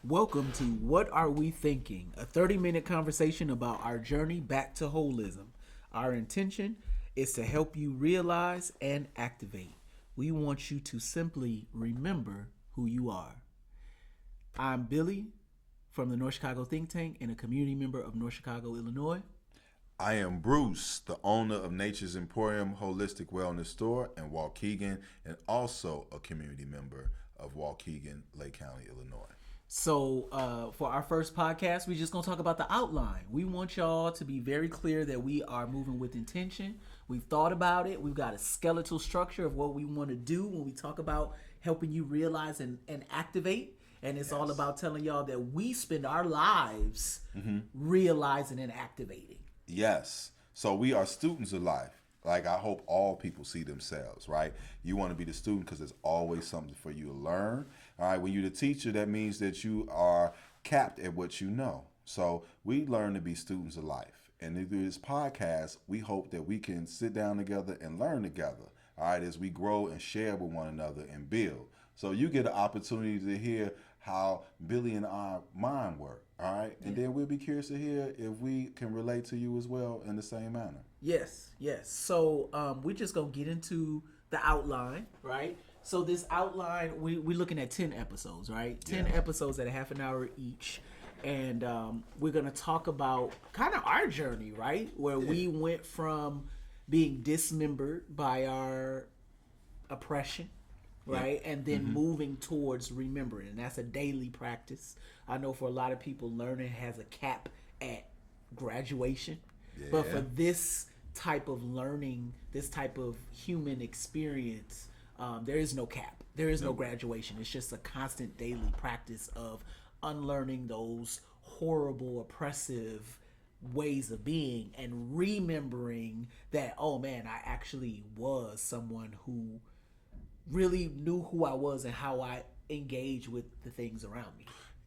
Welcome to What Are We Thinking? A 30-minute conversation about our journey back to holism. Our intention is to help you realize and activate. We want you to simply remember who you are. I'm Billy from the North Chicago Think Tank and a community member of North Chicago, Illinois. I am Bruce, the owner of Nature's Emporium Holistic Wellness Store in Waukegan, and also a community member of Waukegan, Lake County, Illinois. So for our first podcast, we're just going to talk about the outline. We want y'all to be very clear that we are moving with intention. We've thought about it. We've got a skeletal structure of what we want to do when we talk about helping you realize and activate. And it's all about telling y'all that we spend our lives realizing and activating. Yes. So we are students of life. Like, I hope all people see themselves, right? You want to be the student because there's always something for you to learn. All right. When you're the teacher, that means that you are capped at what you know. So we learn to be students of life. And through this podcast, we hope that we can sit down together and learn together. All right. As we grow and share with one another and build. So you get an opportunity to hear how Billy and our mind work. All right. And then we'll be curious to hear if we can relate to you as well in the same manner. Yes. So we're just going to get into the outline, right? So this outline, we're looking at 10 episodes, right? 10 episodes at a half an hour each. And we're going to talk about kind of our journey, right? Where we went from being dismembered by our oppression, right? And then moving towards remembering. And that's a daily practice. I know for a lot of people, learning has a cap at graduation. Yeah. But for this type of learning, this type of human experience, there is no cap. There is no graduation. It's just a constant daily practice of unlearning those horrible, oppressive ways of being and remembering that, oh man, I actually was someone who really knew who I was and how I engage with the things around me.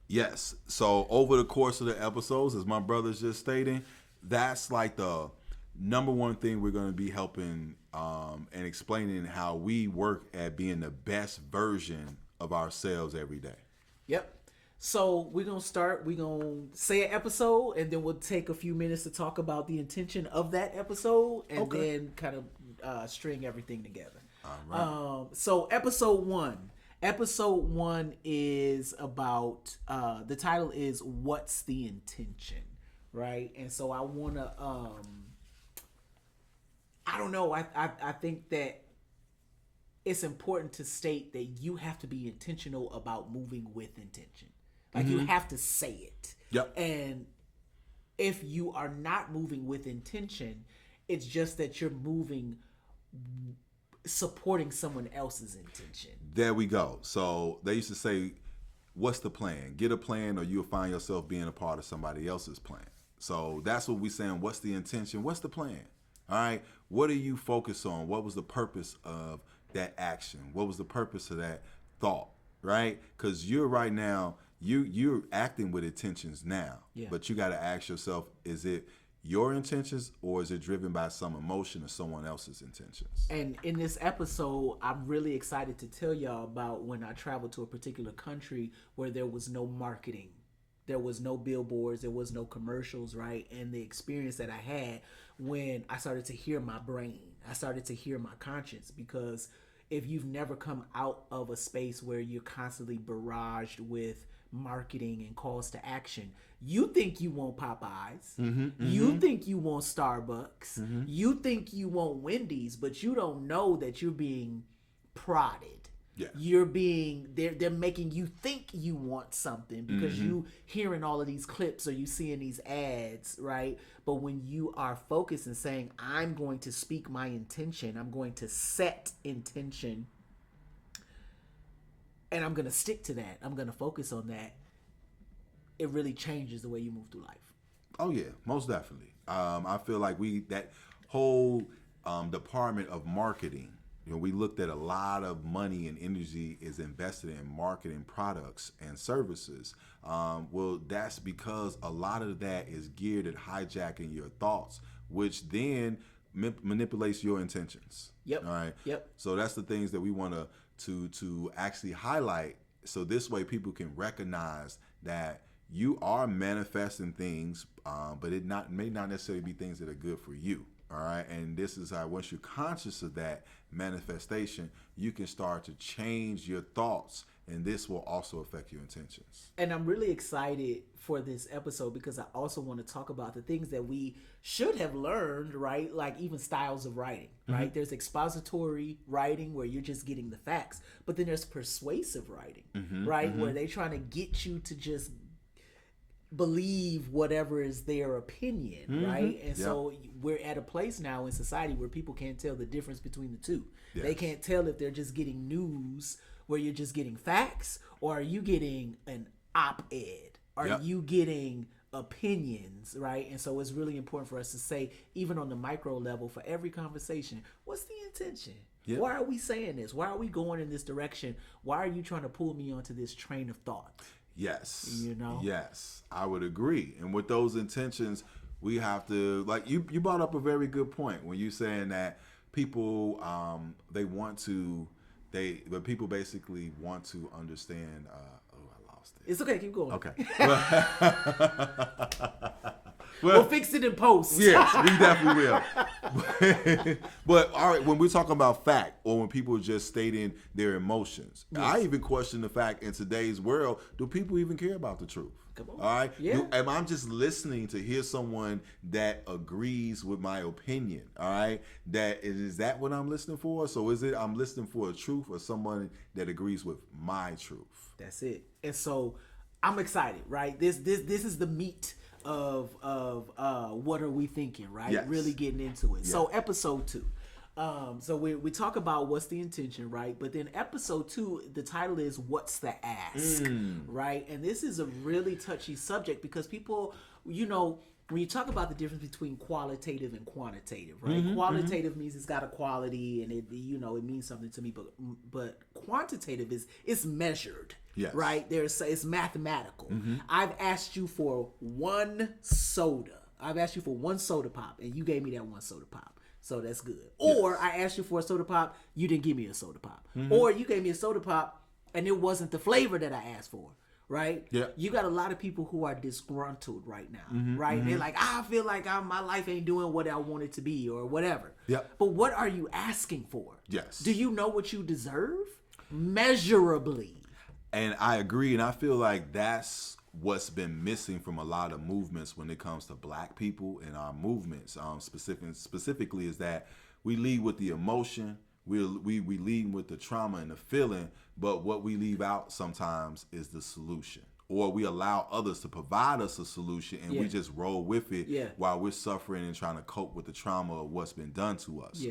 Yes. So over the course of the episodes, as my brother's just stating, that's like the number one thing we're going to be helping and explaining how we work at being the best version of ourselves every day. Yep. So we're going to start, we're going to say an episode, and then we'll take a few minutes to talk about the intention of that episode, and then kind of string everything together. All right. So episode one. Episode one is about, the title is What's the Intention, right? And so I want to, I don't know, I think that it's important to state that you have to be intentional about moving with intention. Like you have to say it. Yep. And if you are not moving with intention, it's just that you're moving supporting someone else's intention. There we go. So they used to say, what's the plan? Get a plan or you'll find yourself being a part of somebody else's plan. So that's what we're saying. What's the intention? What's the plan? All right. What are you focused on? What was the purpose of that action? What was the purpose of that thought? Right? Because you're right now, you're acting with intentions now. Yeah. But you got to ask yourself, is it your intentions or is it driven by some emotion or someone else's intentions? And in this episode, I'm really excited to tell y'all about when I traveled to a particular country where there was no marketing. There was no billboards, there was no commercials, right? And the experience that I had when I started to hear my brain, I started to hear my conscience, because if you've never come out of a space where you're constantly barraged with marketing and calls to action, you think you want Popeyes, you think you want Starbucks, you think you want Wendy's, but you don't know that you're being prodded. Yeah. You're being, they're making you think you want something because you hearing all of these clips or you seeing these ads, right? But when you are focused and saying, I'm going to speak my intention, I'm going to set intention, and I'm going to stick to that, I'm going to focus on that, it really changes the way you move through life. Oh yeah, most definitely. I feel like that whole department of marketing, we looked at a lot of money and energy is invested in marketing products and services. Well, that's because a lot of that is geared at hijacking your thoughts, which then manipulates your intentions. Yep. All right. Yep. So that's the things that we want to actually highlight, so this way people can recognize that you are manifesting things, but it may not necessarily be things that are good for you. All right. And this is how, once you're conscious of that manifestation, you can start to change your thoughts, and this will also affect your intentions. And I'm really excited for this episode because I also want to talk about the things that we should have learned, right? Like even styles of writing, right? There's expository writing where you're just getting the facts, but then there's persuasive writing, right? Where they're trying to get you to just believe whatever is their opinion, right? And so we're at a place now in society where people can't tell the difference between the two. Yes. They can't tell if they're just getting news where you're just getting facts, or are you getting an op-ed? Are you getting opinions, right? And so it's really important for us to say, even on the micro level, for every conversation, what's the intention? Yep. Why are we saying this? Why are we going in this direction? Why are you trying to pull me onto this train of thought? Yes. You know? Yes, I would agree. And with those intentions, we have to, like you brought up a very good point when you saying that people, but people basically want to understand, I lost it. It's okay, keep going. Okay. We'll fix it in post. Yes, we definitely will. But all right, when we're talking about fact, or when people are just stating their emotions, I even question the fact in today's world, do people even care about the truth? Come on. All right. Yeah. Am I just listening to hear someone that agrees with my opinion? All right. Is that what I'm listening for? So is it I'm listening for a truth or someone that agrees with my truth? That's it. And so I'm excited, right? This is the meat of what are we thinking, right? Yes. Really getting into it. Yeah. So episode 2. So we talk about what's the intention, right? But then episode 2, the title is What's the Ask, right? And this is a really touchy subject because people, you know, when you talk about the difference between qualitative and quantitative, right? Qualitative means it's got a quality and it means something to me, but quantitative is measured. Yes. Right? It's mathematical. I've asked you for one soda. I've asked you for one soda pop, and you gave me that one soda pop. So that's good. Or I asked you for a soda pop, you didn't give me a soda pop. Or you gave me a soda pop, and it wasn't the flavor that I asked for. Right? Yeah. You got a lot of people who are disgruntled right now. Right? They're like, I feel like my life ain't doing what I want it to be, or whatever. Yeah. But what are you asking for? Yes. Do you know what you deserve? Measurably. And I agree, and I feel like that's what's been missing from a lot of movements when it comes to Black people and our movements. Specifically, is that we lead with the emotion, we lead with the trauma and the feeling, but what we leave out sometimes is the solution. Or we allow others to provide us a solution, and we just roll with it while we're suffering and trying to cope with the trauma of what's been done to us.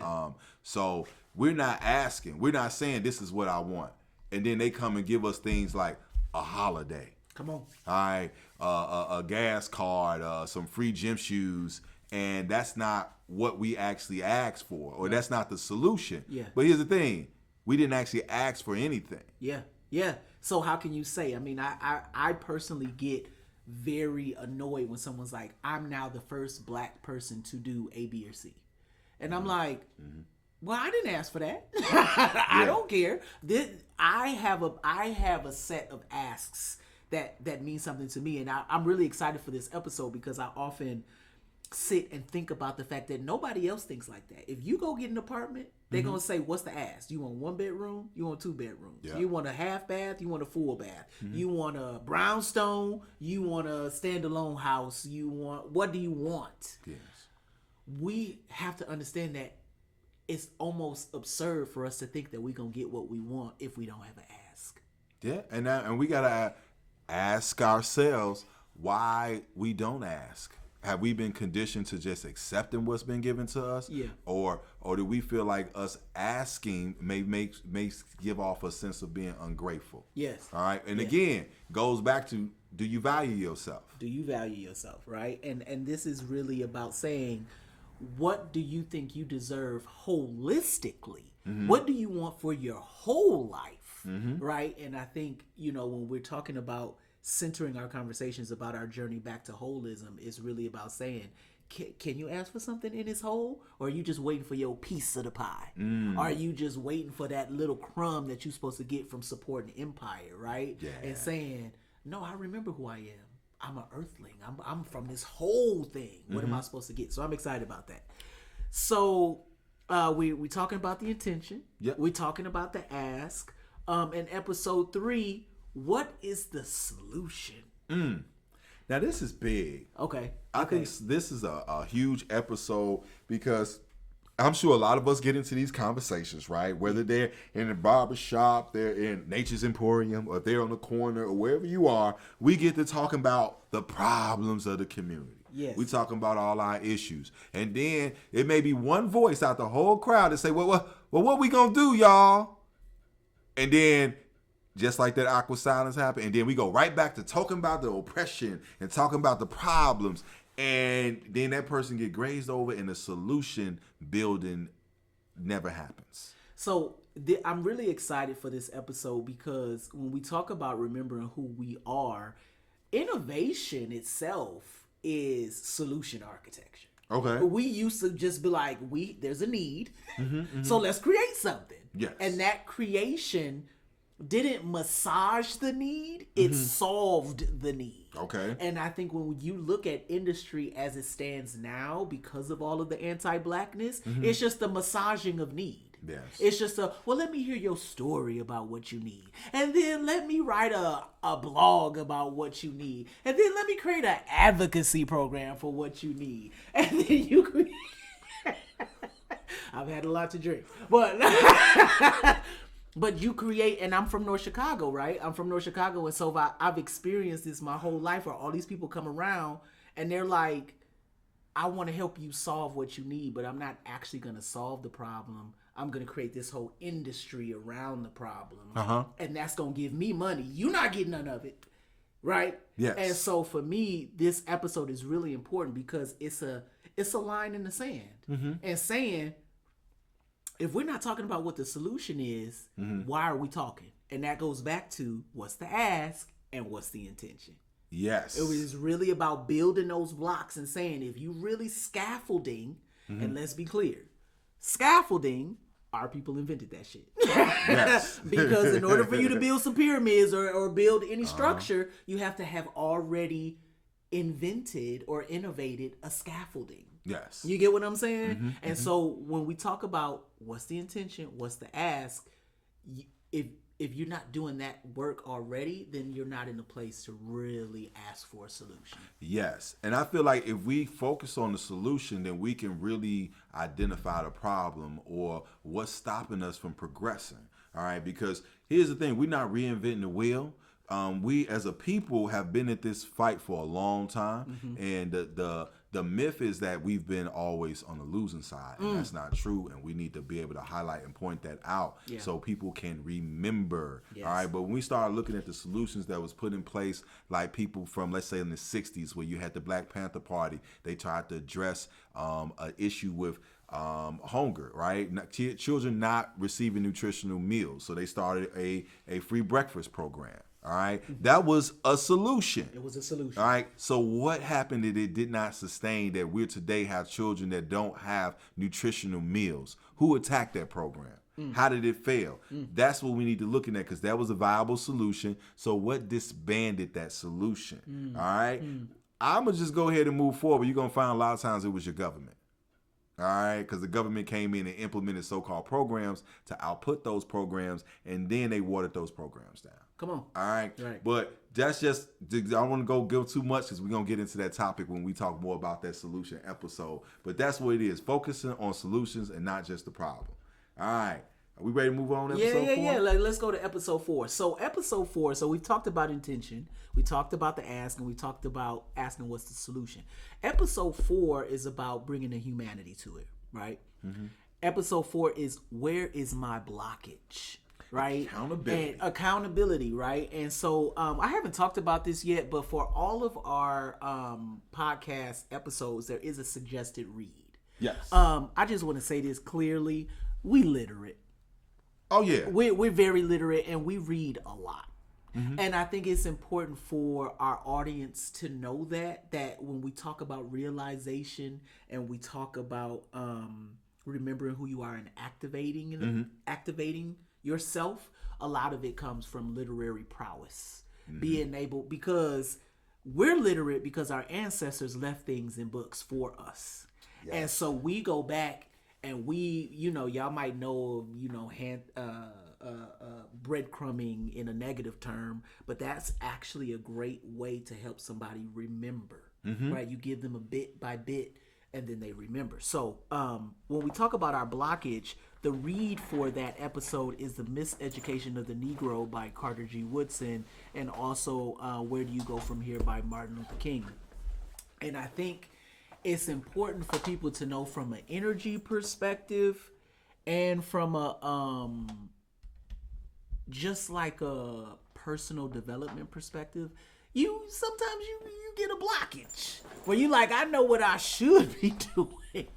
So we're not asking, we're not saying this is what I want. And then they come and give us things like a holiday. Come on. All right. A gas card, some free gym shoes. And that's not what we actually asked for. Or that's not the solution. Yeah. But here's the thing. We didn't actually ask for anything. Yeah. Yeah. So how can you say? I mean, I personally get very annoyed when someone's like, I'm now the first Black person to do A, B, or C. And I'm like, well, I didn't ask for that. I don't care. I have a set of asks that mean something to me, and I'm really excited for this episode because I often sit and think about the fact that nobody else thinks like that. If you go get an apartment, they're gonna say, "What's the ask? You want 1 bedroom? You want 2 bedrooms? Yeah. You want a half bath? You want a full bath? You want a brownstone? You want a standalone house? What do you want?" Yes. We have to understand that it's almost absurd for us to think that we're going to get what we want if we don't have an ask. Yeah, and we got to ask ourselves why we don't ask. Have we been conditioned to just accepting what's been given to us? Yeah. Or do we feel like us asking may give off a sense of being ungrateful? Yes. All right. And again, goes back to, do you value yourself? Do you value yourself, right? And this is really about saying, what do you think you deserve holistically? What do you want for your whole life, right? And I think, when we're talking about centering our conversations about our journey back to holism, it's really about saying, can you ask for something in this hole? Or are you just waiting for your piece of the pie? Are you just waiting for that little crumb that you're supposed to get from supporting empire, right? Yeah. And saying, no, I remember who I am. I'm an earthling. I'm from this whole thing. What am I supposed to get? So I'm excited about that. So we talking about the intention. Yep. We're talking about the ask. In episode 3, what is the solution? Now this is big. Okay. I think this is a huge episode because I'm sure a lot of us get into these conversations, right? Whether they're in the barbershop, they're in Nature's Emporium, or they're on the corner, or wherever you are, we get to talking about the problems of the community. Yes. We talking about all our issues. And then it may be one voice out the whole crowd that say, well, what we gonna do, y'all? And then just like that awkward silence happened, and then we go right back to talking about the oppression and talking about the problems. And then that person get grazed over and the solution building never happens. So I'm really excited for this episode because when we talk about remembering who we are, innovation itself is solution architecture. Okay. We used to just be like, there's a need, so let's create something. Yes. And that creation didn't massage the need, it solved the need. Okay. And I think when you look at industry as it stands now, because of all of the anti-blackness, it's just the massaging of need. Yes. It's just let me hear your story about what you need. And then let me write a blog about what you need. And then let me create an advocacy program for what you need. And then you create... I've had a lot to drink. But you create, and I'm from North Chicago, right? I'm from North Chicago, and so I've experienced this my whole life where all these people come around, and they're like, I want to help you solve what you need, but I'm not actually going to solve the problem. I'm going to create this whole industry around the problem, and that's going to give me money. You're not getting none of it, right? Yes. And so for me, this episode is really important because it's a line in the sand, and saying, if we're not talking about what the solution is, why are we talking? And that goes back to what's the ask and what's the intention. Yes. It was really about building those blocks and saying, if you really scaffolding, and let's be clear, scaffolding, our people invented that shit. Yes. Because in order for you to build some pyramids or build any structure, you have to have already invented or innovated a scaffolding. Yes. You get what I'm saying? So when we talk about what's the intention, what's the ask, if you're not doing that work already, then you're not in a place to really ask for a solution. Yes. And I feel like if we focus on the solution, then we can really identify the problem or what's stopping us from progressing. All right. Because here's the thing. We're not reinventing the wheel. We as a people have been at this fight for a long time. And the myth is that we've been always on the losing side, and that's not true. And we need to be able to highlight and point that out so people can remember. Yes. All right. But when we start looking at the solutions that was put in place, like people from, let's say in the 60s, where you had the Black Panther Party, they tried to address an issue with hunger, right? Children not receiving nutritional meals. So they started a free breakfast program. All right. That was a solution. It was a solution. All right. So what happened that it did not sustain that we today have children that don't have nutritional meals? Who attacked that program? How did it fail? That's what we need to look at because that was a viable solution. So what disbanded that solution? All right. I'm going to just go ahead and move forward. You're going to find a lot of times it was your government. All right, because the government came in and implemented so-called programs to output those programs, and then they watered those programs down. Come on. All right. But that's just, I don't want to go give too much because we're going to get into that topic when we talk more about that solution episode. But that's what it is, focusing on solutions and not just the problem. All right. Are we ready to move on to episode 4? Yeah. Let's go to episode 4. So episode 4, so we've talked about intention. We talked about the ask, and we talked about asking what's the solution. Episode 4 is about bringing the humanity to it, right? Episode 4 is where is my blockage? Right? Accountability, right? And so I haven't talked about this yet, but for all of our podcast episodes, there is a suggested read. Yes. I just want to say this clearly. We literate. Oh, yeah. We're very literate, and we read a lot. And I think it's important for our audience to know that when we talk about realization and we talk about remembering who you are and activating yourself, a lot of it comes from literary prowess. Being able, because we're literate because our ancestors left things in books for us. Yes. And so we go back and we, y'all might know, breadcrumbing in a negative term, but that's actually a great way to help somebody remember, right? You give them a bit by bit and then they remember. So when we talk about our blockage, the read for that episode is The Miseducation of the Negro by Carter G. Woodson, and also Where Do You Go From Here by Martin Luther King. And I think it's important for people to know from an energy perspective and from a just like a personal development perspective. Sometimes you get a blockage where you like, I know what I should be doing.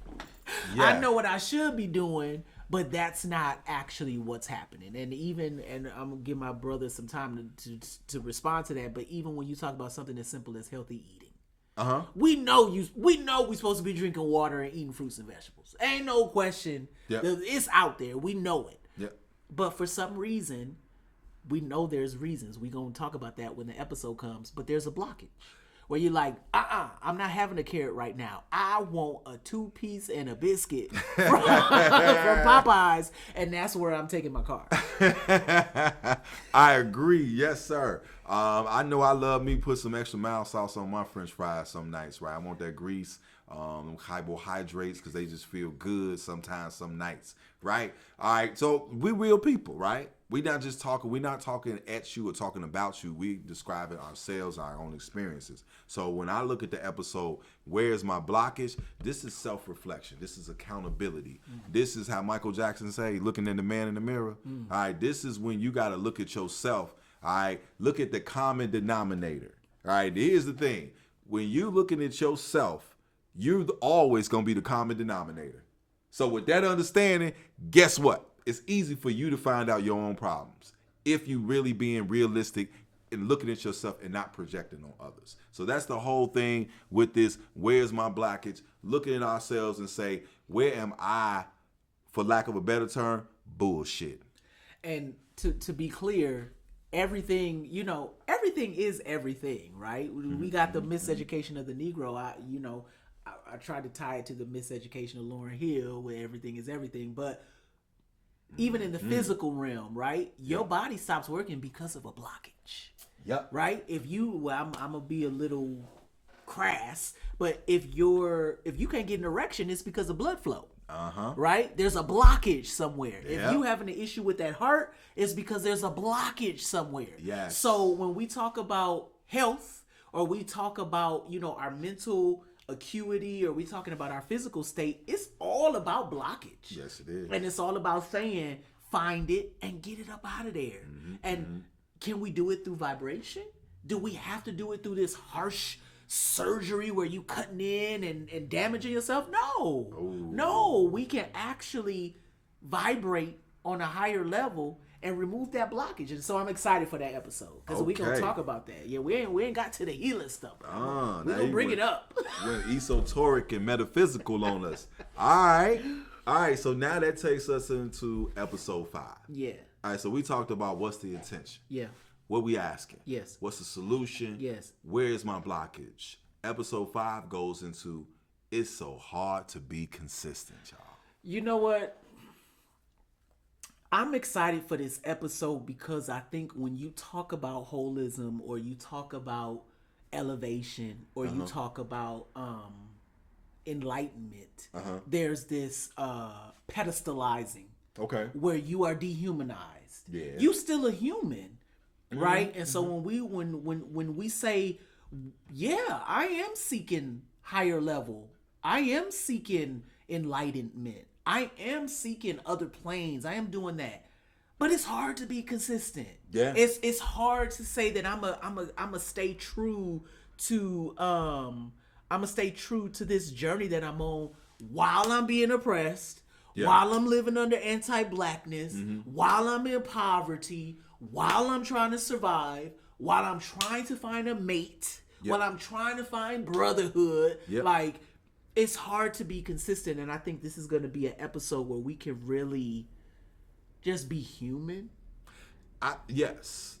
Yeah. I know what I should be doing, but that's not actually what's happening. And I'm gonna give my brother some time to respond to that. But even when you talk about something as simple as healthy eating, we know we're supposed to be drinking water and eating fruits and vegetables. Ain't no question. Yep. It's out there. We know it. Yep. But for some reason, we know there's reasons. We're going to talk about that when the episode comes. But there's a blockage where you're like, I'm not having a carrot right now. I want a 2-piece and a biscuit from Popeyes. And that's where I'm taking my car. I agree. Yes, sir. I know I love me put some extra mild sauce on my French fries some nights, right? I want that grease, carbohydrates, because they just feel good sometimes, some nights, right? All right, so we real people, right? We're not talking at you or talking about you. We describing ourselves, our own experiences. So when I look at the episode, where's my blockage? This is self-reflection. This is accountability. This is how Michael Jackson say, looking at the man in the mirror. All right, this is when you got to look at yourself. All right, look at the common denominator. All right, here's the thing. When you looking at yourself, you're always going to be the common denominator. So with that understanding, guess what? It's easy for you to find out your own problems if you really being realistic and looking at yourself and not projecting on others. So that's the whole thing with this, where's my blockage? Looking at ourselves and say, where am I, for lack of a better term, bullshit. And to be clear, everything is everything, right? We got the miseducation of the Negro. I tried to tie it to the miseducation of Lauryn Hill, where everything is everything. But even in the physical realm, right? Your body stops working because of a blockage. Yep. Right? I'm gonna be a little crass, but if you can't get an erection, it's because of blood flow. Right? There's a blockage somewhere. Yep. If you having an issue with that heart, it's because there's a blockage somewhere. Yes. So when we talk about health, or we talk about, our mental acuity, or we talking about our physical state, it's all about blockage. Yes, it is. And it's all about saying, find it and get it up out of there. And can we do it through vibration? Do we have to do it through this harsh surgery where you cutting in and damaging yourself? No. Ooh. No, we can actually vibrate on a higher level and remove that blockage. And so I'm excited for that episode, because we gonna talk about that. Yeah, we ain't got to the healing stuff. We're gonna bring it up. Went esoteric and metaphysical on us. All right. So now that takes us into episode 5. Yeah. All right. So we talked about what's the intention. Yeah. What we asking? Yes. What's the solution? Yes. Where's my blockage? Episode 5 goes into, it's so hard to be consistent, y'all. You know what? I'm excited for this episode because I think when you talk about holism, or you talk about elevation, or you talk about enlightenment, there's this pedestalizing, where you are dehumanized. Yeah. You still a human, right? And so when we say, yeah, I am seeking higher level, I am seeking enlightenment, I am seeking other planes, I am doing that, but it's hard to be consistent. Yeah, it's hard to say that I'm a stay true to this journey that I'm on while I'm being oppressed, while I'm living under anti-blackness, while I'm in poverty, while I'm trying to survive, while I'm trying to find a mate, while I'm trying to find brotherhood. Like, it's hard to be consistent. And I think this is going to be an episode where we can really just be human. Yes.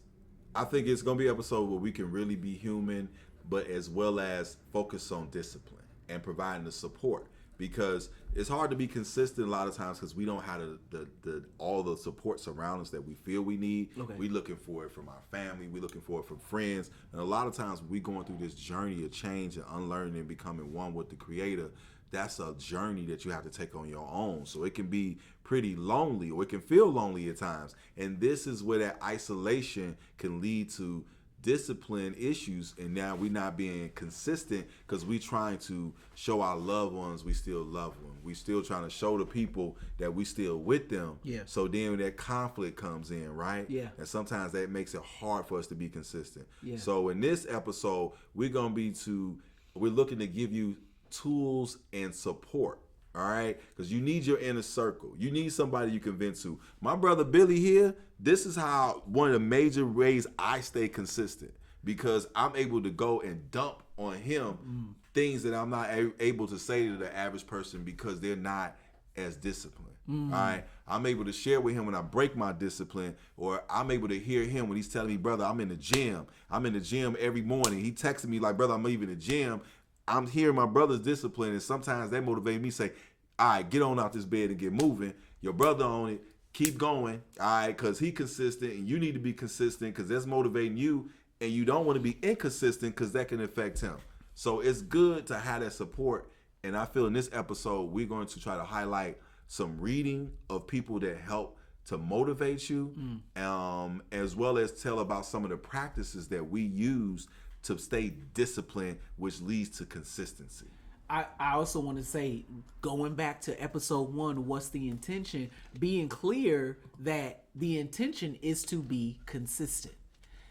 I think it's going to be an episode where we can really be human, but as well as focus on discipline and providing the support. Because it's hard to be consistent a lot of times because we don't have the all the supports around us that we feel we need. We're looking for it from our family. We're looking for it from friends. And a lot of times we're going through this journey of change and unlearning and becoming one with the Creator. That's a journey that you have to take on your own. So it can be pretty lonely, or it can feel lonely at times. And this is where that isolation can lead to discipline issues, and now we're not being consistent because we trying to show our loved ones we still love them. We still trying to show the people that we still with them. So then that conflict comes in, right? And sometimes that makes it hard for us to be consistent. So in this episode, we're looking to give you tools and support. All right, because you need your inner circle. You need somebody you can vent to. My brother Billy here, this is how one of the major ways I stay consistent, because I'm able to go and dump on him things that I'm not able to say to the average person because they're not as disciplined. All right, I'm able to share with him when I break my discipline, or I'm able to hear him when he's telling me, brother, I'm in the gym. I'm in the gym every morning. He texted me like, brother, I'm leaving the gym. I'm hearing my brother's discipline, and sometimes that motivates me to say, all right, get on out this bed and get moving. Your brother on it, keep going, all right, because he consistent, and you need to be consistent because that's motivating you, and you don't want to be inconsistent because that can affect him. So it's good to have that support, and I feel in this episode, we're going to try to highlight some reading of people that help to motivate you, as well as tell about some of the practices that we use to stay disciplined, which leads to consistency. I also want to say, going back to episode 1, what's the intention? Being clear that the intention is to be consistent.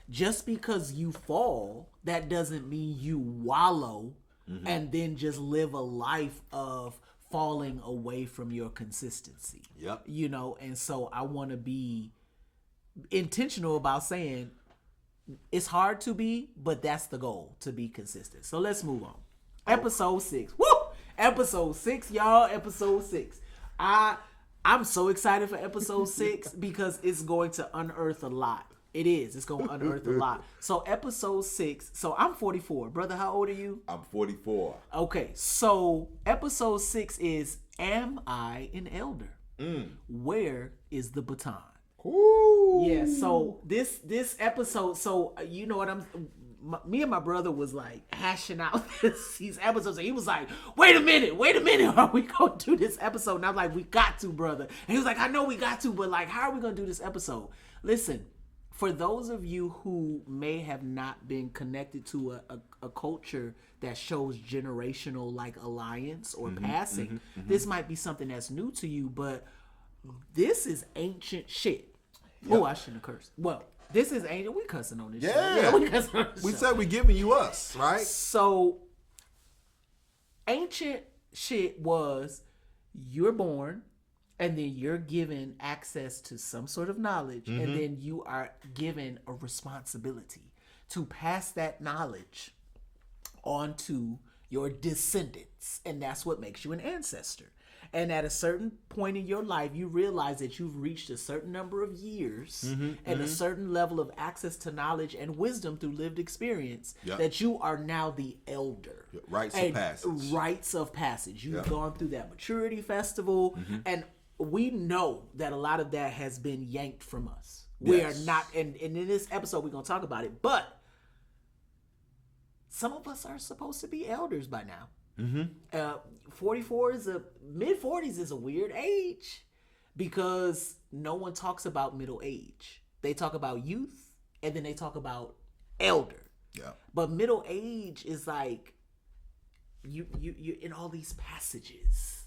Just because you fall, that doesn't mean you wallow and then just live a life of falling away from your consistency. You know, and so I want to be intentional about saying it's hard to be, but that's the goal, to be consistent. So let's move on. Episode 6. Woo! Episode 6, y'all. Episode 6. I'm so excited for episode 6 because it's going to unearth a lot. It is. It's going to unearth a lot. So episode 6. So I'm 44. Brother, how old are you? I'm 44. Okay. So episode 6 is, am I an elder? Where is the baton? Ooh. Yeah. So this episode. So you know what me and my brother was like hashing out these episodes, and he was like, wait a minute, are we gonna do this episode? And I'm like, we got to, brother. And he was like, I know we got to, but like, how are we gonna do this episode? Listen, for those of you who may have not been connected to a culture that shows generational like alliance or passing, this might be something that's new to you, but this is ancient shit. Oh, I shouldn't have cursed. Well, this is ancient. We cussing on this show. Yeah, we cussing on this show. We said we giving you us, right? So, ancient shit was you're born, and then you're given access to some sort of knowledge, and then you are given a responsibility to pass that knowledge on to your descendants, and that's what makes you an ancestor. And at a certain point in your life, you realize that you've reached a certain number of years and a certain level of access to knowledge and wisdom through lived experience that you are now the elder. Rites of passage. Rites of passage. You've gone through that maturity festival, and we know that a lot of that has been yanked from us. We are not, and in this episode, we're going to talk about it, but some of us are supposed to be elders by now. 44 is mid-40s is a weird age because no one talks about middle age. They talk about youth and then they talk about elder. But middle age is like you're in all these passages.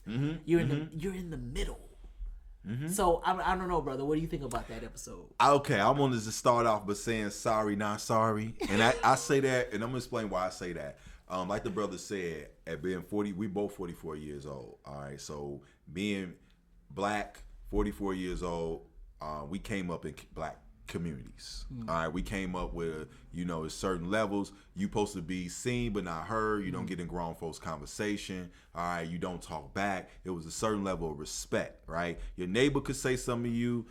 You're in the middle. So I don't know, brother. What do you think about that episode? Okay, I wanted to start off by saying sorry, not sorry, and I say that, and I'm gonna explain why I say that. Like the brother said, at being 40, we both 44 years old. All right, so being black, 44 years old, we came up in black communities. All right, we came up with, at certain levels, you supposed to be seen but not heard. You don't get in grown folks conversation. All right, you don't talk back. It was a certain level of respect, right? Your neighbor could say something to you.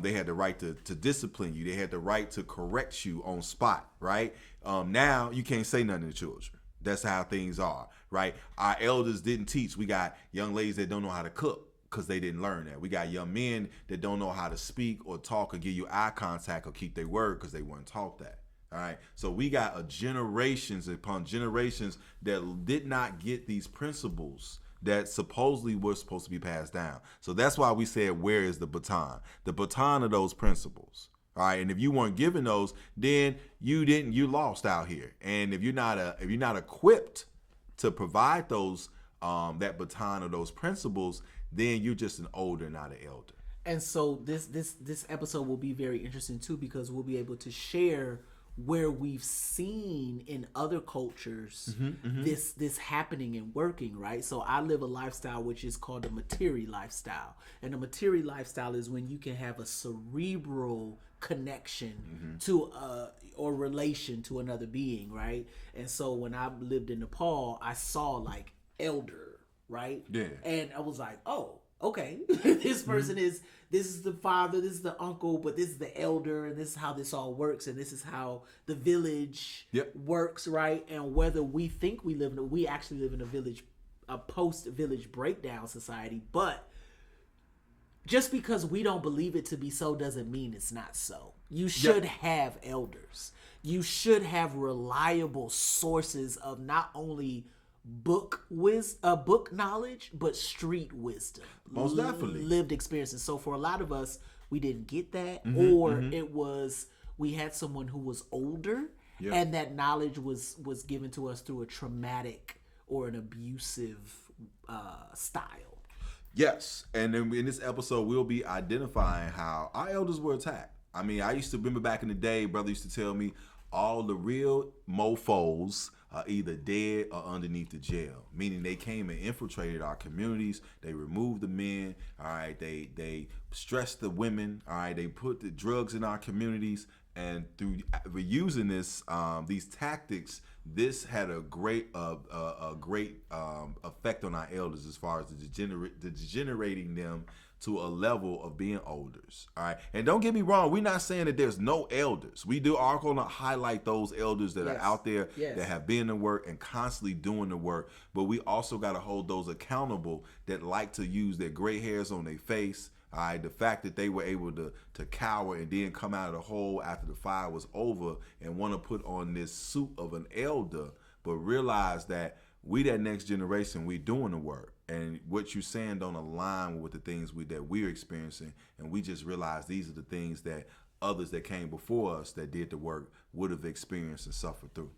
They had the right to discipline you. They had the right to correct you on spot, right? Now you can't say nothing to children. That's how things are, right? Our elders didn't teach. We got young ladies that don't know how to cook because they didn't learn that. We got young men that don't know how to speak or talk or give you eye contact or keep their word because they weren't taught that. All right. So we got a generations upon generations that did not get these principles that supposedly were supposed to be passed down. So that's why we said, where is the baton? The baton of those principles. All right. And if you weren't given those, then you lost out here. And if you're not equipped to provide those that baton of those principles, then you're just an older, not an elder. And so this episode will be very interesting too, because we'll be able to share where we've seen in other cultures this happening and working, right? So I live a lifestyle which is called the Materi lifestyle. And the Materi lifestyle is when you can have a cerebral connection to or relation to another being, right? And so when I lived in Nepal, I saw like elder, right? Yeah. And I was like, oh, okay, this person this is the father, this is the uncle, but this is the elder, and this is how this all works, and this is how the village works, right? And whether we think we actually live in a post-village breakdown society, but just because we don't believe it to be so doesn't mean it's not so. You should have elders. You should have reliable sources of not only book knowledge, but street wisdom. Most definitely. Lived experiences. So for a lot of us, we didn't get that, or it was we had someone who was older, and that knowledge was given to us through a traumatic or an abusive style. Yes, and then in this episode, we'll be identifying how our elders were attacked. I mean, I used to remember back in the day, brother used to tell me all the real mofos are either dead or underneath the jail, meaning they came and infiltrated our communities. They removed the men. All right, they stressed the women. All right, they put the drugs in our communities, and through using these tactics, this had a great effect on our elders as far as degenerating them to a level of being elders. All right. And don't get me wrong, we're not saying that there's no elders. We are going to highlight those elders that are out there that have been in work and constantly doing the work. But we also got to hold those accountable that like to use their gray hairs on their face. All right, the fact that they were able to cower and then come out of the hole after the fire was over and want to put on this suit of an elder, but realize that we, that next generation, we doing the work. And what you're saying don't align with the things that we're experiencing. And we just realize these are the things that others that came before us that did the work would have experienced and suffered through.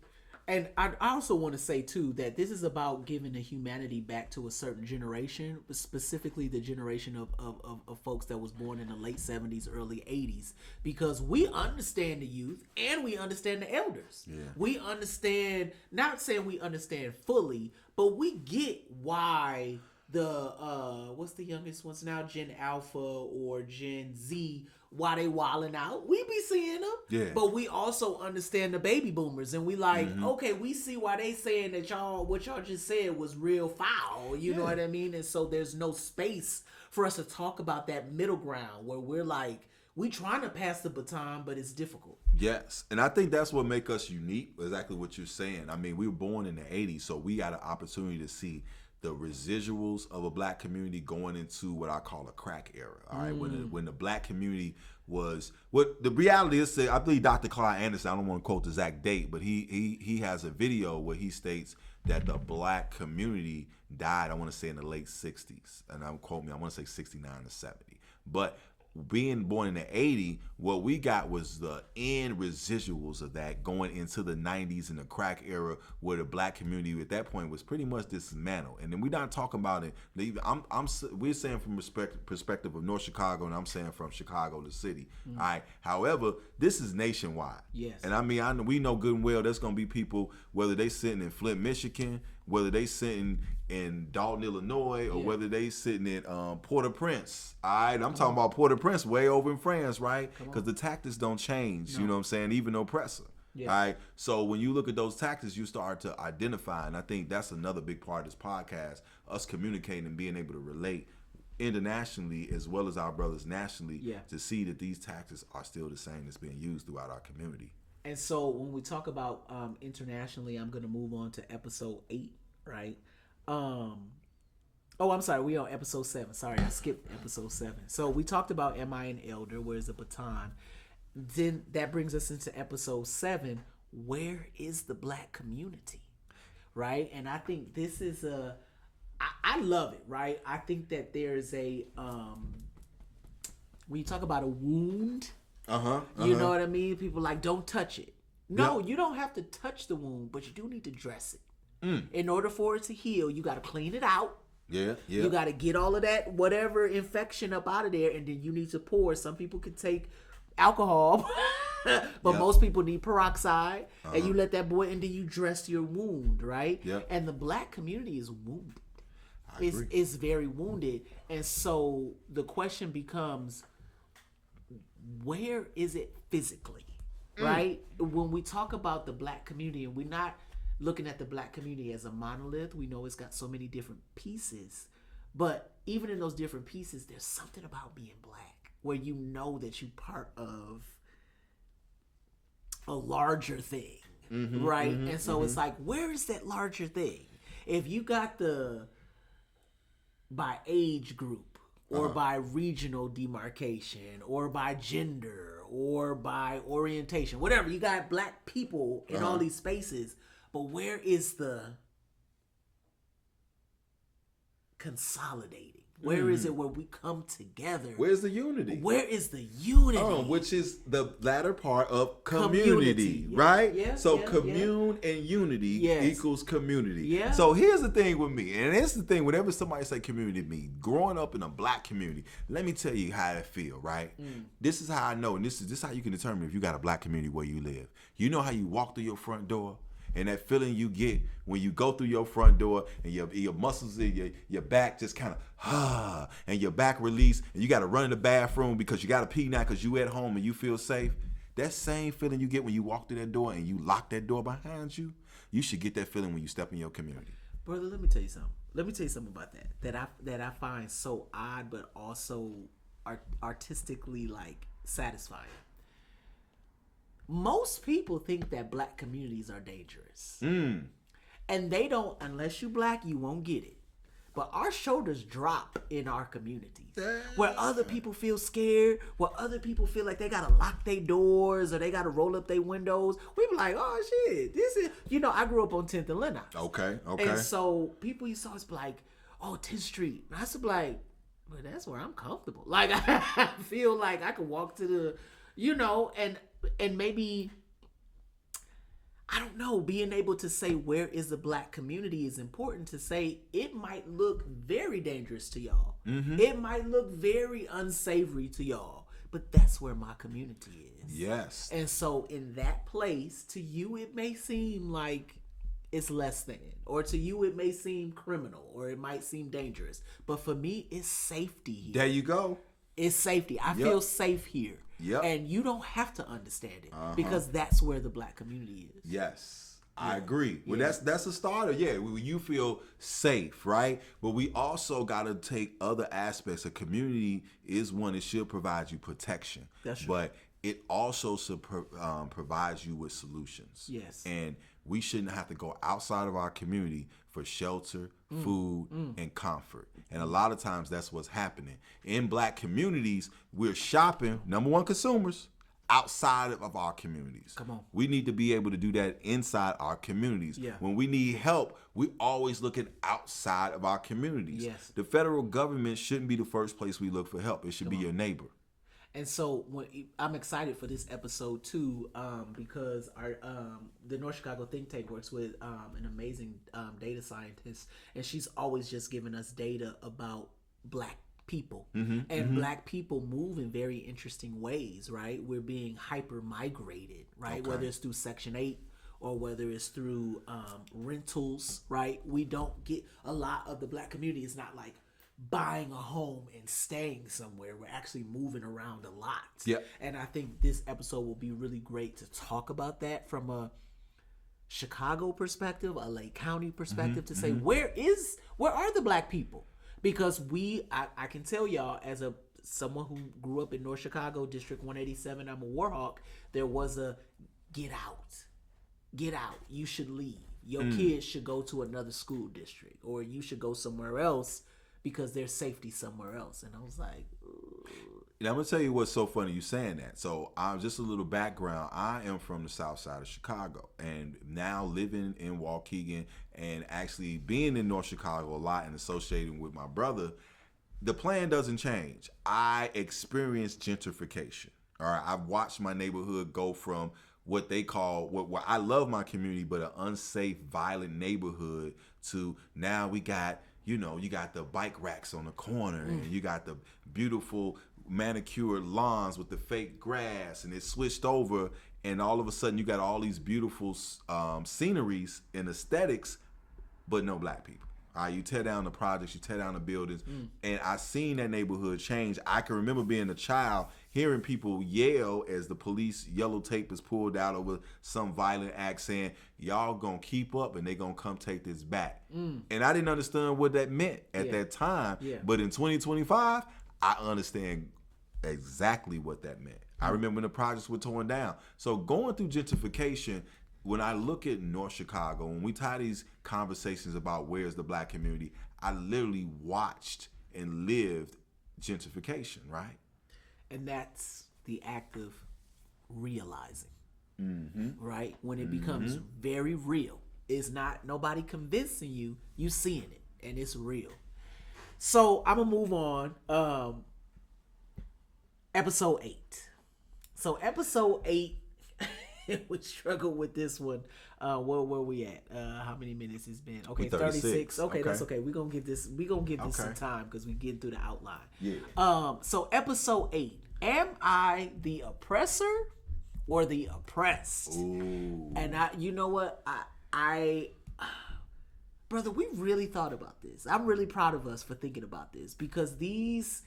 And I also want to say, too, that this is about giving the humanity back to a certain generation, specifically the generation of folks that was born in the late 70s, early 80s, because we understand the youth and we understand the elders. Yeah. We understand, not saying we understand fully, but we get why the, what's the youngest ones now, Gen Alpha or Gen Z, why they wilding out. We be seeing them. Yeah. But we also understand the baby boomers, and we like, okay, we see why they saying that what y'all just said was real foul. You know what I mean? And so there's no space for us to talk about that middle ground where we're like, we trying to pass the baton, but it's difficult. Yes. And I think that's what make us unique, exactly what you're saying. I mean, we were born in the 80s, so we got an opportunity to see the residuals of a black community going into what I call a crack era. All right, when the black community was what the reality is. I believe Dr. Clyde Anderson, I don't want to quote the exact date, but he has a video where he states that the black community died, I want to say in the late 60s, and I'm quote me, I want to say 69 to 70, but being born in the 80, what we got was the end residuals of that going into the 90s and the crack era, where the black community at that point was pretty much dismantled. And then we're not talking about it. We're saying from perspective of North Chicago, and I'm saying from Chicago, the city. All right. However, this is nationwide. Yes. And I mean, we know good and well there's going to be people, whether they sitting in Flint, Michigan, whether they sitting in Dalton, Illinois, or whether they sitting in Port-au-Prince. All right, I'm talking about Port-au-Prince, way over in France, right? Because the tactics don't change. You know what I'm saying? Even oppressor. Yeah. All right. So when you look at those tactics, you start to identify, and I think that's another big part of this podcast: us communicating and being able to relate internationally as well as our brothers nationally to see that these tactics are still the same that's being used throughout our community. And so when we talk about internationally, I'm going to move on to episode 8, right? I'm sorry. We on episode 7. Sorry, I skipped episode 7. So we talked about Am I an Elder? Where's the baton? Then that brings us into episode 7. Where is the black community? Right? And I think this is I love it, right? I think that there's a when you talk about a wound, you know what I mean? People like, don't touch it. No, you don't have to touch the wound, but you do need to dress it. In order for it to heal, you got to clean it out. You got to get all of that whatever infection up out of there, and then you need to pour. Some people could take alcohol, but most people need peroxide, and you let that boy, and then you dress your wound, right? And the black community is wounded. It's very wounded, and so the question becomes, where is it physically, right? When we talk about the black community, and we're not looking at the black community as a monolith, we know it's got so many different pieces, but even in those different pieces, there's something about being black where you know that you're part of a larger thing, right? And so it's like, where is that larger thing? If you got the by age group or by regional demarcation or by gender or by orientation, whatever, you got black people in all these spaces, but where is the consolidating? Where is it where we come together? Where's the unity? Where is the unity? Which is the latter part of community. Right? Commune and unity equals community. So here's the thing with me, and it's the thing, whenever somebody say community to me, growing up in a black community, let me tell you how it feel, right? This is how I know, and this is how you can determine if you got a black community where you live. You know how you walk through your front door? And that feeling you get when you go through your front door and your muscles in your back just kind of and your back release, and you got to run in the bathroom because you got to pee now because you at home and you feel safe. That same feeling you get when you walk through that door and you lock that door behind you, you should get that feeling when you step in your community. Brother, let me tell you something. Let me tell you something about that I find so odd, but also artistically like satisfying. Most people think that black communities are dangerous. And they don't, unless you black, you won't get it. But our shoulders drop in our communities. Where other people feel scared, where other people feel like they gotta lock their doors or they gotta roll up their windows. We be like, oh shit, this is, I grew up on 10th and Lennox. Okay. And so people used to always be like, oh, 10th Street. And I used to be like, well, that's where I'm comfortable. Like, I feel like I could walk to the, and maybe, I don't know, being able to say where is the black community is important to say it might look very dangerous to y'all. It might look very unsavory to y'all, but that's where my community is. Yes. And so in that place, to you it may seem like it's less than, or to you it may seem criminal, or it might seem dangerous, but for me it's safety here. There you go. It's safety. I feel safe here. And you don't have to understand it because that's where the black community is. Yes, I agree. Well, that's a starter. Yeah, you feel safe, right? But we also got to take other aspects. A community is one that should provide you protection. That's true. But it also provides you with solutions. Yes. And we shouldn't have to go outside of our community for shelter, food, and comfort. And a lot of times that's what's happening. In black communities, we're shopping, number one consumers, outside of our communities. Come on. We need to be able to do that inside our communities. Yeah. When we need help, we always looking outside of our communities. Yes. The federal government shouldn't be the first place we look for help. It should be your neighbor. And so I'm excited for this episode too, because the North Chicago think tank works with an amazing data scientist, and she's always just giving us data about black people. Black people move in very interesting ways, right? We're being hyper migrated, right? Whether it's through Section 8 or whether it's through rentals, right? We don't get a lot of the black community is not like buying a home and staying somewhere. We're actually moving around a lot. Yeah. And I think this episode will be really great to talk about that from a Chicago perspective, a Lake County perspective, to say where are the black people? Because I can tell y'all as someone who grew up in North Chicago, District 187, I'm a Warhawk, there was a get out. You should leave. Your kids should go to another school district, or you should go somewhere else because there's safety somewhere else. And I was like, ugh. And I'm gonna tell you what's so funny you saying that. So just a little background. I am from the South Side of Chicago, and now living in Waukegan and actually being in North Chicago a lot and associating with my brother. The plan doesn't change. I experienced gentrification. All right, I've watched my neighborhood go from what they call what I love my community, but an unsafe, violent neighborhood to now we got. You got the bike racks on the corner, and you got the beautiful manicured lawns with the fake grass, and it switched over, and all of a sudden you got all these beautiful sceneries and aesthetics, but no black people. All right, you tear down the projects, you tear down the buildings, and I seen that neighborhood change. I can remember being a child, hearing people yell as the police yellow tape is pulled out over some violent act saying, y'all gonna keep up and they gonna come take this back. And I didn't understand what that meant at that time, but in 2025, I understand exactly what that meant. I remember when the projects were torn down. So going through gentrification, when I look at North Chicago, when we tie these conversations about where's the black community, I literally watched and lived gentrification, right? And that's the act of realizing, right? When it becomes very real. It's not nobody convincing you, you seeing it, and it's real. So I'm gonna move on. Episode 8. So episode 8, we struggled with this one. Where we at? How many minutes it's been? Okay, 36. Okay, that's okay. We're gonna give this some time because we're getting through the outline. Yeah. So episode 8. Am I the oppressor or the oppressed? Ooh. And you know what? Brother, we really thought about this. I'm really proud of us for thinking about this because these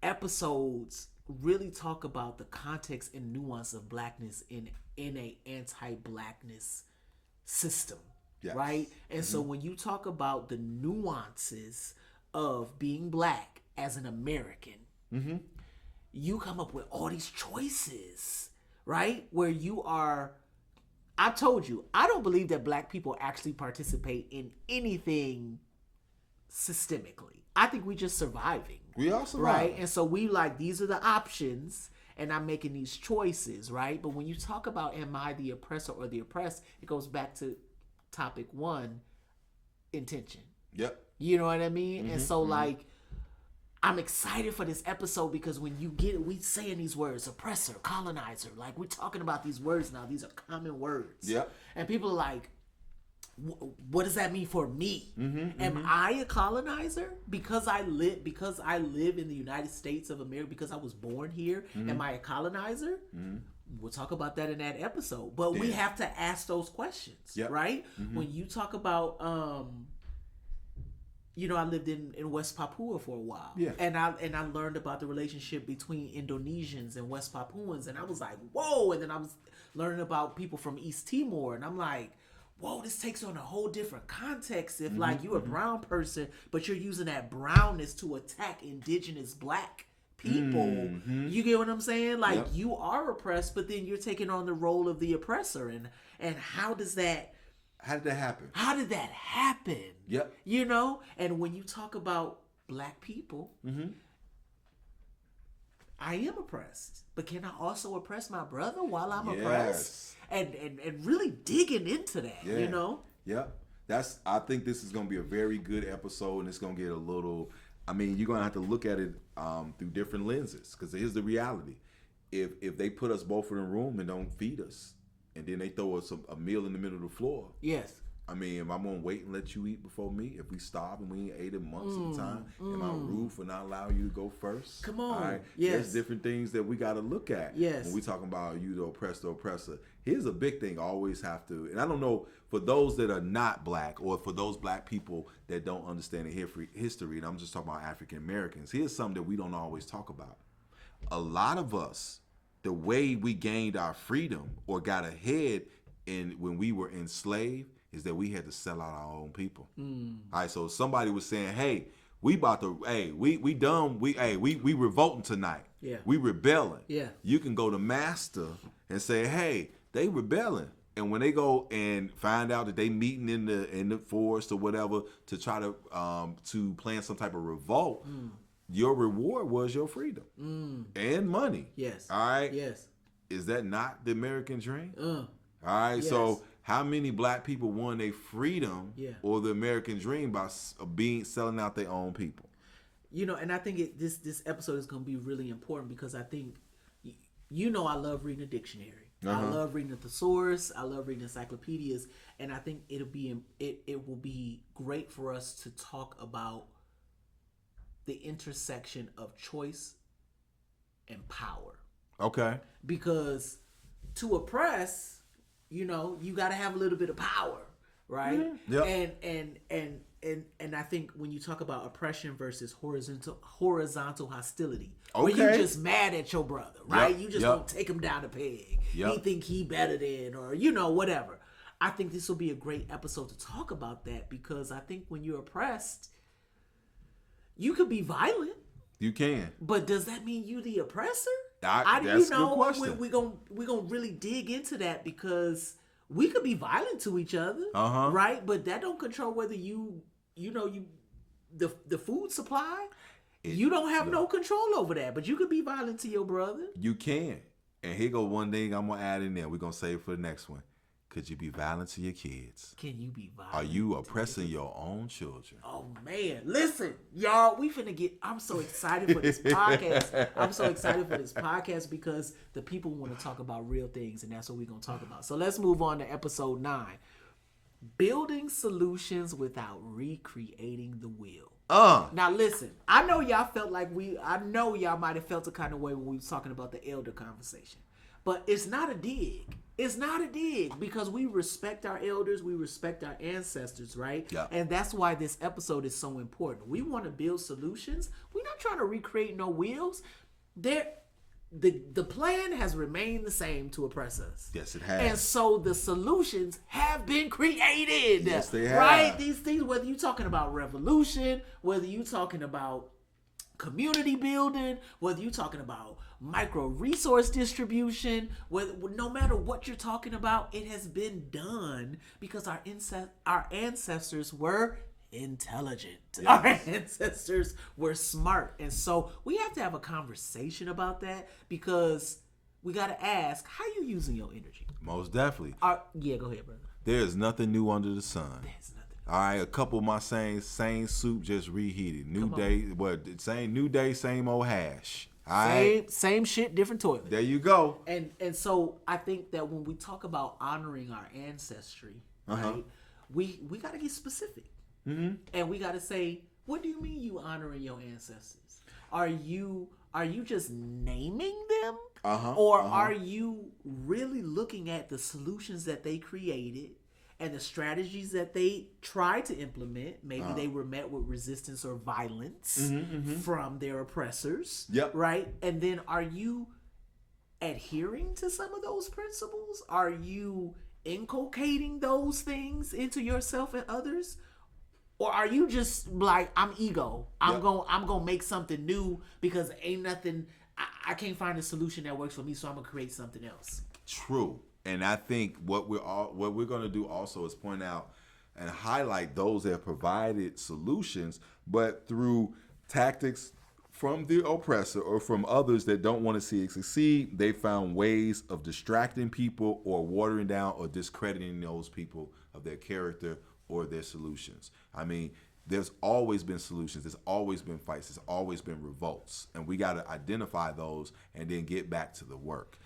episodes really talk about the context and nuance of blackness in a anti-blackness system, right? And so when you talk about the nuances of being black as an American, you come up with all these choices, right? Where you are, I told you, I don't believe that black people actually participate in anything systemically. I think we just surviving. We are surviving. Right? And so we like, these are the options, and I'm making these choices, right? But when you talk about am I the oppressor or the oppressed, it goes back to topic 1, intention. Yep. You know what I mean? And so like, I'm excited for this episode because when you get it, we saying these words, oppressor, colonizer, like we're talking about these words now. These are common words. Yep. And people are like, what does that mean for me? Am I a colonizer because I live in the United States of America, because I was born here? Am I a colonizer? We'll talk about that in that episode. But we have to ask those questions, right? When you talk about I lived in West Papua for a while. Yeah. And I learned about the relationship between Indonesians and West Papuans, and I was like, whoa. And then I was learning about people from East Timor, and I'm like, whoa, this takes on a whole different context if like you're a brown person, but you're using that brownness to attack indigenous black people. You get what I'm saying? Like you are oppressed, but then you're taking on the role of the oppressor. And how did that happen? How did that happen? Yep. You know? And when you talk about black people, I am oppressed. But can I also oppress my brother while I'm oppressed? And really digging into that, you know? Yeah. I think this is going to be a very good episode, and it's going to get a little, you're going to have to look at it through different lenses, because here's the reality. If they put us both in a room and don't feed us, and then they throw us a meal in the middle of the floor. Yes. I mean, if I'm gonna wait and let you eat before me, if we starve and we ain't ate in months at a time, am I rude for not allowing you to go first? Come on. All right? Yes. There's different things that we got to look at Yes. when we talking about you, the oppressor. Here's a big thing: always have to. And I don't know for those that are not black, or for those black people that don't understand the history. And I'm just talking about African Americans. Here's something that we don't always talk about. A lot of us, the way we gained our freedom or got ahead when we were enslaved, is that we had to sell out our own people. All right, so somebody was saying, "Hey, we revolting tonight. Yeah. We rebelling. Yeah. You can go to master and say, hey, they rebelling." And when they go and find out that they meeting in the forest or whatever to try to plan some type of revolt, your reward was your freedom and money. Yes. All right. Yes. Is that not the American dream? All right. Yes. So how many black people won their freedom or the American dream by selling out their own people? You know, and I think this episode is going to be really important because I think, I love reading a dictionary. I love reading a thesaurus. I love reading encyclopedias, and I think it will be great for us to talk about the intersection of choice and power. Okay. Because to oppress, you got to have a little bit of power, right? Mm-hmm. Yep. And I think when you talk about oppression versus horizontal hostility, where you just mad at your brother, right? You just don't take him down a peg. He think he better than, or whatever. I think this will be a great episode to talk about that, because I think when you're oppressed, you could be violent. You can. But does that mean you the oppressor? That's a good question. We're gonna really dig into that, because we could be violent to each other, right? But that don't control whether the food supply. You don't have no control over that, but you could be violent to your brother. You can. And here go one thing I'm gonna add in there. We're gonna save for the next one. Could you be violent to your kids? Can you be violent? Are you oppressing your own children? Oh man, listen, y'all, I'm so excited for this podcast. I'm so excited for this podcast because the people want to talk about real things, and that's what we're gonna talk about. So let's move on to episode 9. Building solutions without recreating the wheel. Now listen, I know y'all might have felt a kind of way when we was talking about the elder conversation. But it's not a dig. It's not a dig, because we respect our elders, we respect our ancestors, right? Yeah. And that's why this episode is so important. We want to build solutions. We're not trying to recreate no wheels. The plan has remained the same to oppress us. Yes, it has. And so the solutions have been created. Yes, they have. Right? These things, whether you're talking about revolution, whether you're talking about community building, whether you're talking about micro resource distribution, no matter what you're talking about, it has been done because our ancestors were intelligent. Yes. Our ancestors were smart. And so we have to have a conversation about that, because we got to ask, how you using your energy? Most definitely. Go ahead, brother. There's nothing new under the sun. There's nothing. All right, a couple of my same soup just reheated. New day, same old hash. All right? Same shit, different toilet. There you go. And so I think that when we talk about honoring our ancestry, right, we got to get specific. Mm-hmm. And we got to say, what do you mean you honoring your ancestors? Are you just naming them? Or are you really looking at the solutions that they created and the strategies that they tried to implement? Maybe they were met with resistance or violence from their oppressors. Yep. Right? And then are you adhering to some of those principles? Are you inculcating those things into yourself and others? Or are you just like, I'm ego. I'm gonna make something new because ain't nothing. I can't find a solution that works for me, so I'm gonna create something else. True. And I think what we're gonna do also is point out and highlight those that have provided solutions, but through tactics from the oppressor or from others that don't want to see it succeed, they found ways of distracting people or watering down or discrediting those people of their character or their solutions. I mean, there's always been solutions. There's always been fights. There's always been revolts. And we got to identify those and then get back to the work.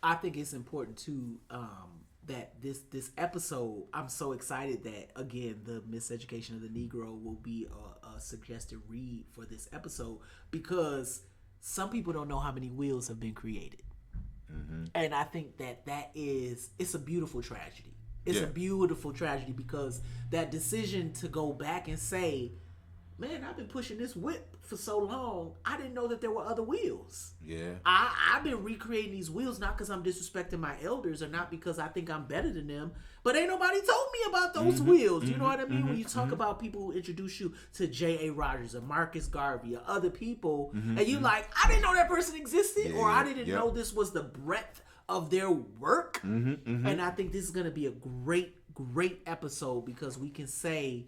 I think it's important to, that this episode, I'm so excited that again the Miseducation of the Negro will be a suggested read for this episode, because some people don't know how many wheels have been created. And I think it's a beautiful tragedy. It's a beautiful tragedy, because that decision to go back and say, man, I've been pushing this whip for so long, I didn't know that there were other wheels. Yeah. I've been recreating these wheels not because I'm disrespecting my elders or not because I think I'm better than them, but ain't nobody told me about those wheels. You know what I mean? When you talk about people who introduce you to J.A. Rogers or Marcus Garvey or other people, and you like, I didn't know that person existed, or I didn't know this was the breadth of their work. And I think this is going to be a great episode, because we can say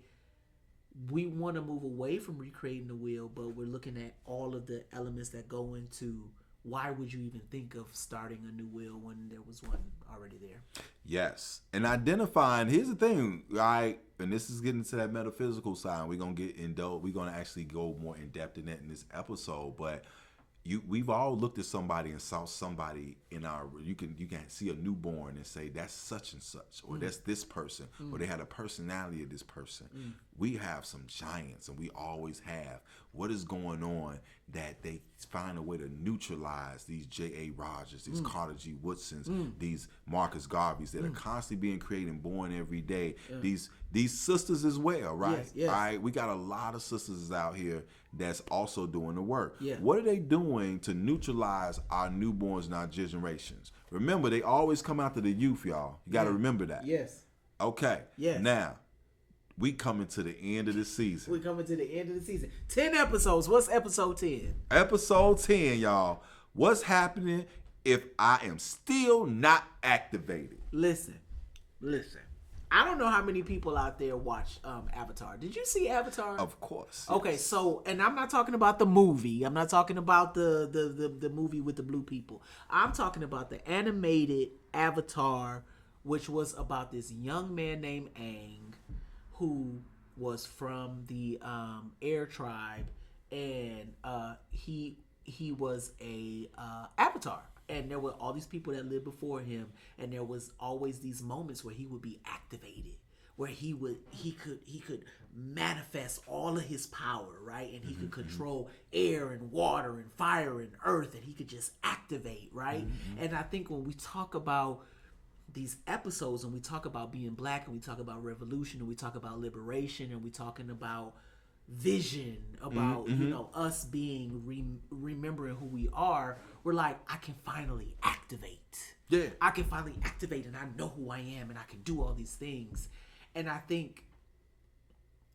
we want to move away from recreating the wheel, but we're looking at all of the elements that go into why would you even think of starting a new wheel when there was one already there. Yes. And identifying, here's the thing, right? And this is getting to that metaphysical side. We're going to actually go more in depth in that in this episode, but we've all looked at somebody and saw somebody in you can see a newborn and say that's such and such, or that's this person, or they had a personality of this person. We have some giants, and we always have. What is going on that they find a way to neutralize these J.A. Rogers, these Carter G. Woodsons, these Marcus Garveys that are constantly being created and born every day. These sisters as well, right? Yes. All right, we got a lot of sisters out here that's also doing the work. Yeah. What are they doing to neutralize our newborns and our generations? Remember, they always come after the youth, y'all. You got to remember that. Yes. Okay. Yes. Now, we coming to the end of the season. 10 episodes. What's episode 10? Episode 10, y'all. What's happening if I am still not activated? Listen. I don't know how many people out there watch Avatar. Did you see Avatar? Of course. Yes. Okay, so, and I'm not talking about the movie. I'm not talking about the movie with the blue people. I'm talking about the animated Avatar, which was about this young man named Aang, who was from the Air tribe, and he was a Avatar. And there were all these people that lived before him, and there was always these moments where he would be activated, where he could manifest all of his power, right? And he could control air and water and fire and earth, and he could just activate, right? And I think when we talk about these episodes, and we talk about being black, and we talk about revolution, and we talk about liberation, and we talking about vision, about us being remembering who we are, we're like, I can finally activate. Yeah. I can finally activate, and I know who I am, and I can do all these things. And I think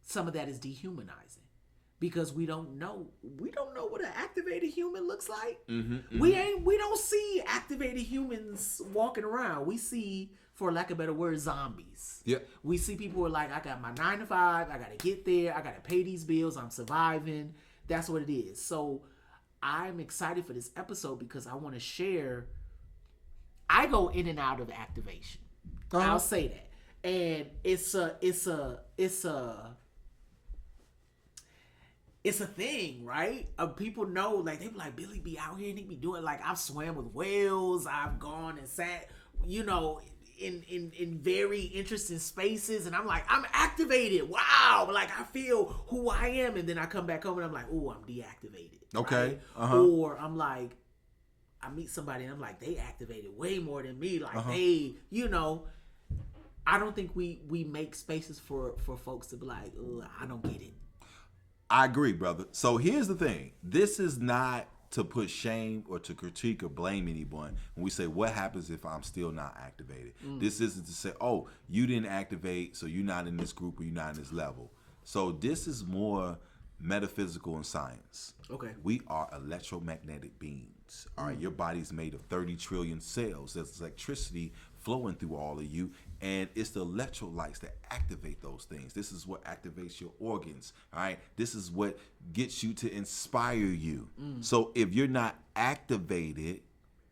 some of that is dehumanizing, because we don't know what an activated human looks like. We don't see activated humans walking around. We see, for lack of a better word, zombies. Yeah. We see people who are like, I got my 9 to 5, I gotta get there, I gotta pay these bills, I'm surviving. That's what it is. So I'm excited for this episode, because I want to share. I go in and out of activation. I'll say that. And it's a thing, right? People know, like, they be like, Billy be out here and he be doing, like, I've swam with whales, I've gone and sat, in very interesting spaces, and I'm like, I'm activated. Wow, like, I feel who I am, and then I come back home and I'm like, oh, I'm deactivated. Okay. Right? Or I'm like, I meet somebody and I'm like, they activated way more than me. Like they, I don't think we make spaces for folks to be like, I don't get it. I agree, brother. So here's the thing. This is not to put shame or to critique or blame anyone when we say, what happens if I'm still not activated? This isn't to say, oh, you didn't activate, so you're not in this group or you're not in this level. So this is more metaphysical and science. Okay. We are electromagnetic beings. All right. Your body's made of 30 trillion cells. There's electricity flowing through all of you, and it's the electrolytes that activate those things. This is what activates your organs. All right. This is what gets you to inspire you. So if you're not activated,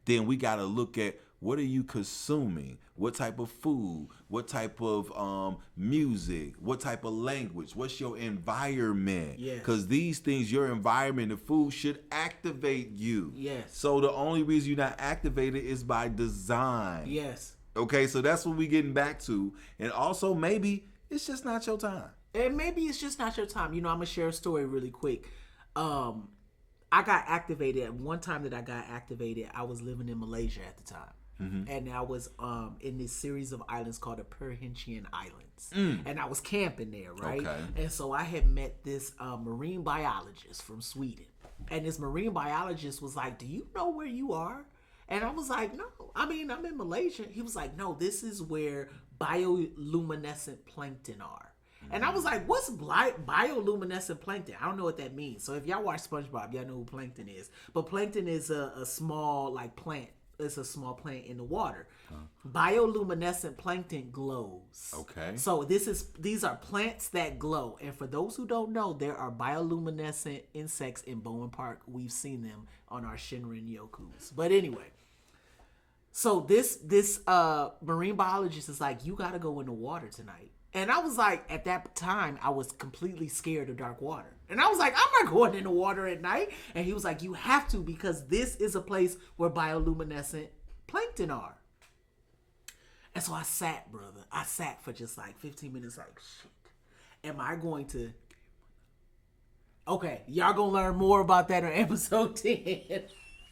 then we got to look at, what are you consuming? What type of food? What type of music? What type of language? What's your environment? Yes. Because these things, your environment, the food, should activate you. Yes. So the only reason you're not activated is by design. Yes. Okay, so that's what we getting back to. And also maybe it's just not your time. And maybe it's just not your time. You know, I'm gonna share a story really quick. I got activated at one time that I got activated. I was living in Malaysia at the time. And I was in this series of islands called the Perhentian Islands. And I was camping there, right? Okay. And so I had met this marine biologist from Sweden. And this marine biologist was like, "Do you know where you are?" And I was like, "No, I mean, I'm in Malaysia." He was like, "No, this is where bioluminescent plankton are." And I was like, "What's bioluminescent plankton?" I don't know what that means. So if y'all watch SpongeBob, y'all know who plankton is. But plankton is a small like plant. It's a small plant in the water. Bioluminescent plankton glows. Okay. So these are plants that glow. And for those who don't know, there are bioluminescent insects in Bowen Park. We've seen them on our Shinrin Yokus. But anyway, so this marine biologist is like, "You got to go in the water tonight." And I was like, at that time, I was completely scared of dark water. And I was like, "I'm not going in the water at night." And he was like, "You have to, because this is a place where bioluminescent plankton are." And so I sat, brother. I sat for just like 15 minutes like, shit. Am I going to... Okay, y'all gonna learn more about that on episode 10.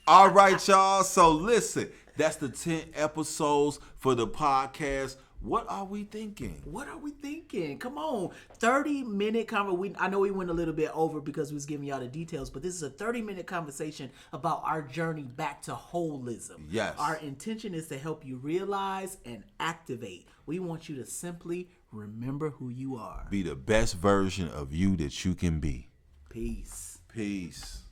All right, y'all. So listen, that's the 10 episodes for the podcast. What are we thinking? What are we thinking? Come on. 30-minute conversation. I know we went a little bit over because we was giving y'all the details, but this is a 30-minute conversation about our journey back to holism. Yes. Our intention is to help you realize and activate. We want you to simply remember who you are. Be the best version of you that you can be. Peace. Peace.